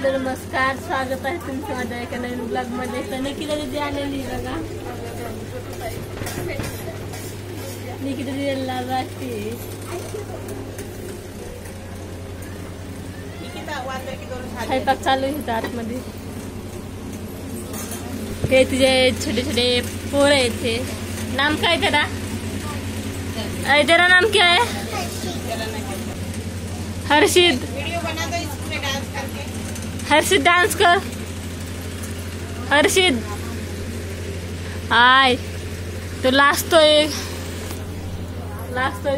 Hello नमस्कार, स्वागत आहे तुमचं माझ्या एका नवीन ब्लॉग मध्ये. तर निकिता दीदी आलेली बघा. निकिता दीदीला वाटते स्वयंपाक चालू आहे आतमध्ये. हे तुझे छोटे छोटे पोर आहेत. हे नाम काय तेरा? तेरा नाम क्या है? हर्षित. हर्षित डांस कर. हर्षित हाय. तो लाजतोय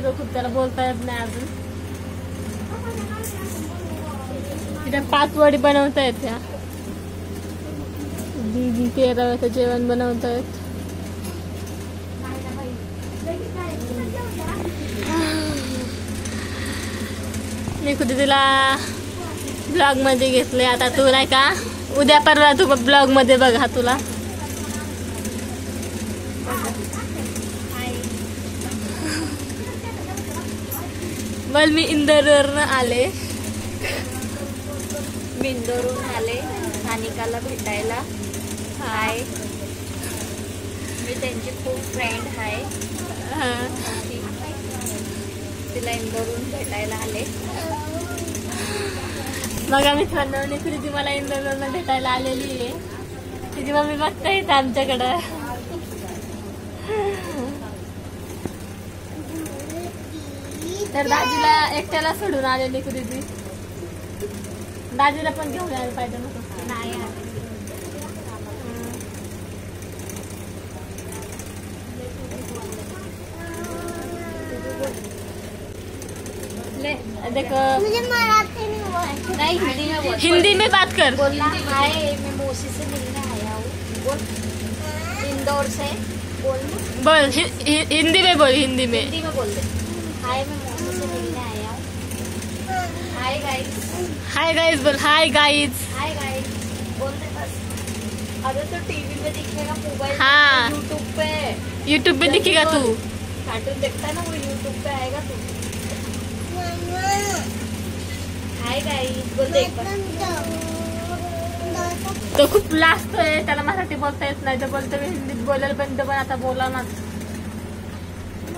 तो खूप. त्याला बोलता येत नाही अजून. तिथे 5 वडी बनवता येत. त्या दीदी 13 जेवण बनवता येत. मी खुद तिला ब्लॉग मध्ये घेतले. आता तू नाही का उद्या परवा तू ब्लॉग मध्ये बघा तुला. बोल मी इंदोरवरून आले. मी इंदोरवरून आले सानिकाला भेटायला. हाय. मी त्यांची खूप फ्रेंड आहे. तिला इंदोरवरून भेटायला आले. मग आम्ही ठरवली ती मला इंदोरवरून भेटायला आलेली आहे. तिची मम्मी बघता येते आमच्याकडं. तर दाजीला एकट्याला सोडून आलेली ती. दाजीला पण घेऊन यायला पाहिजे ना. नाही देखो नहीं हिंदी में बोल. हिंदी में बात कर. बोलना हाय मैं मौसी से मिलने आया हूँ. बोल इंदौर से. बोल हिंदी में बोल. हिंदी में बोल दे. हाय मैं मौसी से मिलने आया हूँ. Hi guys. हाय गाइस बोल. Hi guys. हाय गाइस बोल दे बस. अरे तो टीवी में दिखेगा मोबाइल. हाँ यूट्यूब पे दिखेगा. तू कार्टून देखता है ना वो यूट्यूब पे आएगा. तू हाय गाइस बोल दे. तो खूप लाजतोय. त्याला मराठी बोलता येत नाही. तर बोलतो मी हिंदीत बोलेल. पण तो पण आता बोला ना.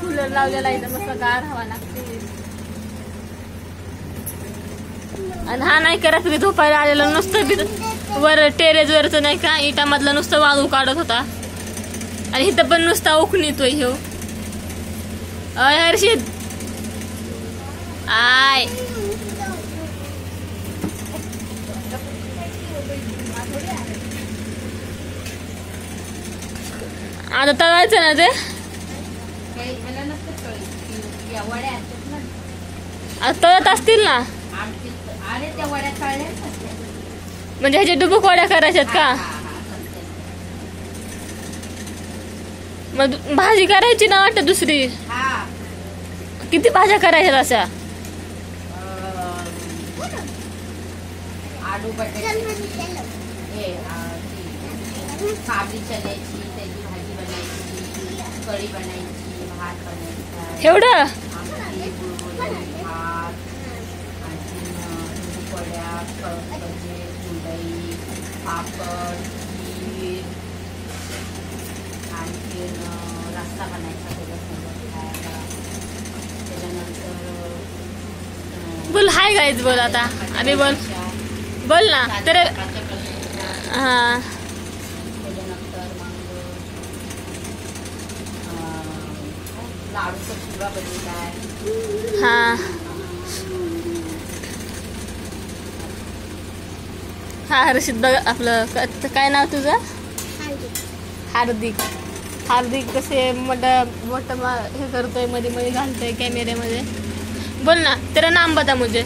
कूलर लावलेला आहे तर मस्त गार हवा लागते. आणि हा नाही करत. तुम्ही झोपायला आलेलं नुसतं वर टेरेस वरच नाही का इटामधलं नुसतं वाळू काढत होता. आणि इथं पण नुसता उखणीतोय ह्यो. अय हर्षित आय. आता तळायचं ना ते. आता तळत असतील ना. म्हणजे ह्याच्या डुबुक वड्या करायच्यात का? मग भाजी करायची ना वाटत दुसरी. किती भाज्या करायच्यात अशा? आलू बटाट्याची काबली चण्याची त्याची भाजी बनायची. कढी बनायची. भात बनायचा. एवढं भात आणखी वड्या कढई कुंडई पापड खीर आणखी रस्सा बनायचा त्याच्यासोबत खायला. त्याच्यानंतर बोल हाय गाईज बोल. आता अभी बोल ना तर. हा त्याच्यानंतर मग लाडूचा चिवडा बनवला आहे. हा हा हर्षित बघ. आपलं काय नाव तुझं? हार्दिक. हार्दिक कसे मोठं हे करतोय. मध्ये मध्ये घालतोय कॅमेऱ्यामध्ये. बोल ना तेरा नाम बता मुझे.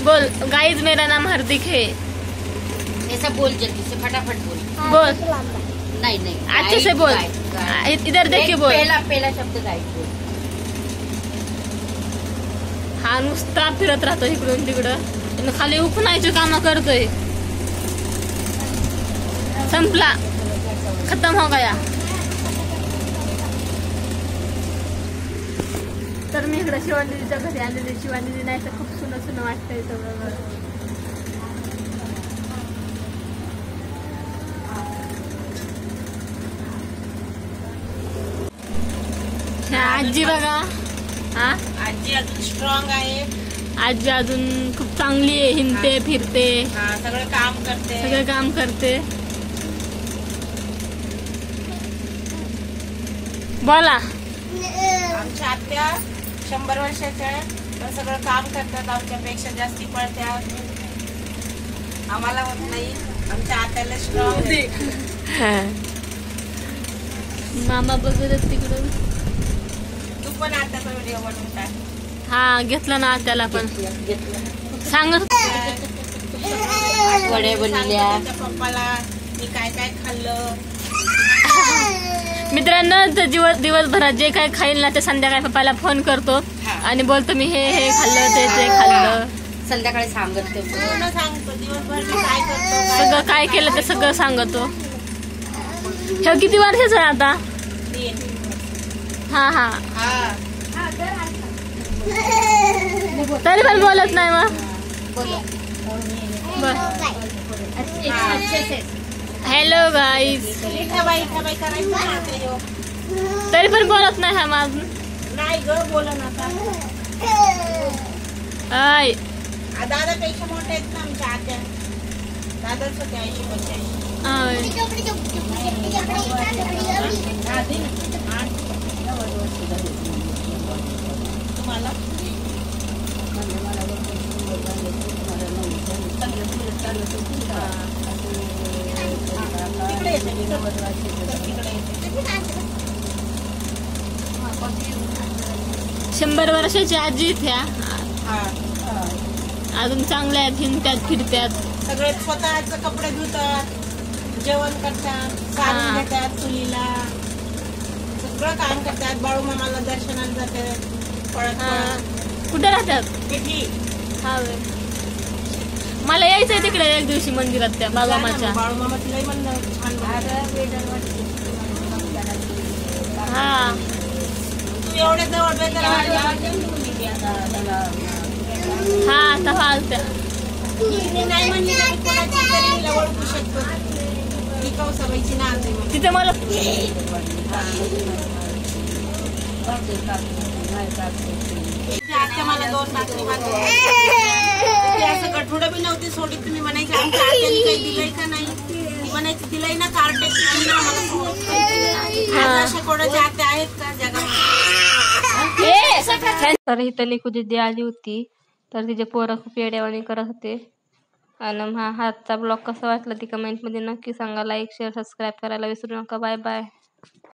बोल गाइस मेरा नाम हार्दिक है. ऐसा बोल जल्दी से फटाफट बोल. बोल नहीं अच्छे से बोल. इधर देख के बोल. पहला शब्द गाइस बोल. हा नुसता फिरत राहतो इकडून तिकडं. खाली उखणायची कामं करतोय. संपला. खत्म हो गया. तर मी इकडे शिवानी दीदीच्या घरी आलेली. शिवानी दीदी नाही तर खूप सुनं वाटतंय सगळं. आजी बघा, हा आजी अजून स्ट्रॉंग आहे. आजी अजून खूप चांगली आहे, हिंडते फिरते, सगळं काम करते. सगळं काम करते. बोला. आमच्या आत्या 100 वर्षाच्या आहेत, पण सगळं काम करतात. आमच्यापेक्षा जास्ती पळतात. आम्हाला होत नाही. आमच्या आत्याला स्ट्रॉंग आहे. मामा बघत तिकडून. तू पण आत्याचा व्हिडिओ बनवून टाक. हा घेतलं ना त्याला पण सांगत वड्या बनवल्या. पप्पाला मी काय काय खाल्लं. मित्रांनो, तर दिवसभरात जे काय खाईल ना ते संध्याकाळी पप्पाला फोन करतो आणि बोलतो मी हे खाल्लं ते खाल्लं. संध्याकाळी सांगतो, पूर्ण सांगतो दिवसभर मी काय करतो, सगळं काय केलं ते सगळं सांगतो. हे किती वर्षाचं आहे आता? 3. हा हा. तरी पण बोलत नाही मग. Hello guys. तरी पण बोलत नाही हा माझ. नाही ग बोल ना. दादापेक्षा मोठे आहेत ना आमच्या आत्या. दादाच होते 80-85. तुम्हाला शंभर वर्षाची आजी इथे अजून चांगल्या आहेत, हिंडत्यात फिरत्यात. सगळे स्वतःच कपडे धुतात, जेवण करतात, सारून घेतात चुलीला, सगळं काम करतात. बाळू मामाला दर्शनाला जातात. कुठे राहतात? हा मला यायचंय तिकडे एक दिवशी मंदिरात त्या बाळूमामाच्या. बाळू मामाचं लय म्हणणं छान. हा तू एवढ्या जवळ हा आता फालत्या नाही म्हणजे ओळखू शकतो. सवयीची नाव तिथे मला आत्या मला 2 भाकरी असं गठोडं बी नव्हती सोडी. तुम्ही म्हणायचे आमच्या आत्याने काही दिलंय का नाही. ती म्हणायची दिलंय ना कार्ड. अशा कोणाच्या आत्या आहेत का जगात? तर इथं निकू दिदी आली होती, तर तिचे पोरं खूप येड्यावाणी करत होते. आणि हा आजचा ब्लॉग कसा वाटला ती कमेंटमध्ये नक्की सांगा. लाईक शेअर सबस्क्राईब करायला विसरू नका. Bye bye.